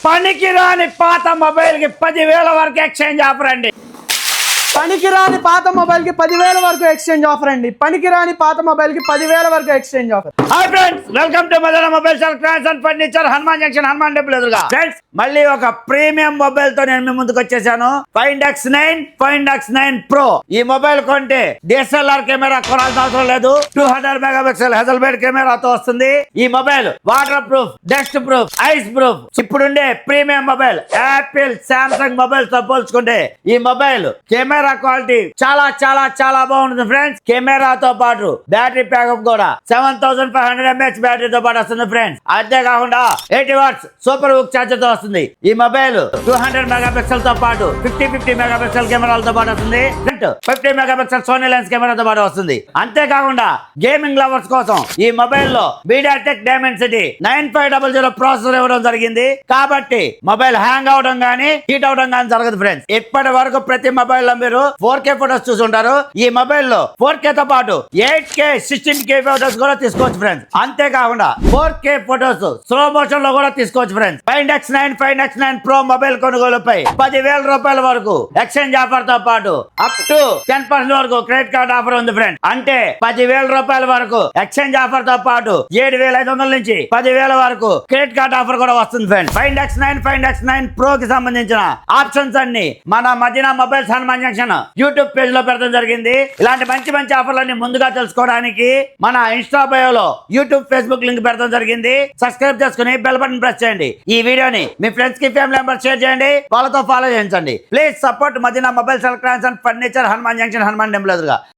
పనికిరాని పాత మొబైల్ కి 10,000 వరకు ఎక్స్చేంజ్ ఆఫర్ అండి. పనికిరాని పాత మొబైల్ కి 10,000 వరకు ఎక్స్చేంజ్ ఆఫర్ అండి. పనికిరాని పాత మొబైల్ కి 10,000 వరకు exchange offer. Hi friends, welcome to Madana mobiles electronics and furniture, Hanuman junction, Hanuman temple ఎదురుగా. ఫ్రెండ్స్, మళ్ళీ ఒక ప్రీమియం మొబైల్ తో నేను మీ ముందుకు వచ్చేసాను. Find X9 Pro. ఈ మొబైల్ కొంటే DSLR కెమెరా కొనాల్సిన అవసరం లేదు. 200 మెగాపిక్సెల్ హెజల్బెడ్ కెమెరాతో వస్తుంది. ఈ mobile water proof, dust proof, ice proof. ఇప్పుడుండే premium mobile Apple, Samsung mobiles తో పోల్చుకుంటే ఈ మొబైల్ కెమెరా క్వాలిటీ చాలా చాలా చాలా బాగుంటుంది ఫ్రెండ్స్. కెమెరాతో పాటు బ్యాటరీ ప్యాకప్ కూడా 7500 mAh బ్యాటరీతో పాటు వస్తుంది ఫ్రెండ్స్. అంతేకాకుండా 80 వాట్స్ సూపర్ హుక్ ఛార్జర్ తో వస్తుంది. ఈ మొబైల్ 200 మెగాపిక్సెల్ తో పాటు 50 మెగాపిక్సెల్ కెమెరాలతో పాటు వస్తుంది. 50 మెగాపిక్సెల్ సోనీ లెన్స్ కెమెరాతో పాటు వస్తుంది. అంతేకాకుండా గేమింగ్ లవర్స్ కోసం ఈ మొబైల్ లో మీడియాటెక్ డైమెన్సిటీ 9500 ప్రాసెసర్ ఇవ్వడం జరిగింది. కాబట్టి మొబైల్ హ్యాంగ్ అవడం గానీ హీట్ అవడం గానీ జరగదు ఫ్రెండ్స్. ఇప్పటి వరకు ప్రతి మొబైల్ లో మీరు 4K ఫోటోస్ చూసుంటారు. ఈ మొబైల్ లో 4K తో పాటు 8K 16K ఫోటోస్ కూడా తీసుకోవచ్చు ఫ్రెండ్స్. అంతేకాకుండా 4K ఫోటోస్ స్లో మోషన్ లో కూడా తీసుకోవచ్చు friends. Find X9 Pro mobile కొనుగోలుపై 10,000 రూపాయల వరకు ఎక్స్చేంజ్ ఆఫర్ తో పాటు అప్ టు 10% వరకు క్రెడిట్ కార్డ్ ఆఫర్ ఉంది ఫ్రెండ్స్. అంటే 10,000 రూపాయల వరకు ఎక్స్చేంజ్ ఆఫర్ తో పాటు 7,500 నుంచి 10,000 వరకు క్రెడిట్ కార్డ్ ఆఫర్ కూడా వస్తుంది ఫ్రెండ్స్. ఫైండ్ X9 Pro కి సంబంధించిన ఆప్షన్స్ అన్ని మన Madina mobiles Hanuman junction YouTube page లో పెడతాం జరిగింది. ఇలాంటి మంచి ఆఫర్లన్నీ ముందుగా తెలుసుకోవడానికి మన ఇన్స్టా బయోలో యూట్యూబ్, ఫేస్బుక్ లింక్ పెడతాం జరిగింది. సబ్స్క్రైబ్ చేసుకుని బెల్ బటన్ ప్రెస్ చేయండి. ఈ వీడియోని మీ ఫ్రెండ్స్ కి, ఫ్యామిలీ మెంబర్స్ షేర్ చేయండి. వాళ్ళతో ఫాలో చేయించండి. Please support Madina mobiles electronics and furniture, Hanuman junction, Hanuman temple ఎదురుగా.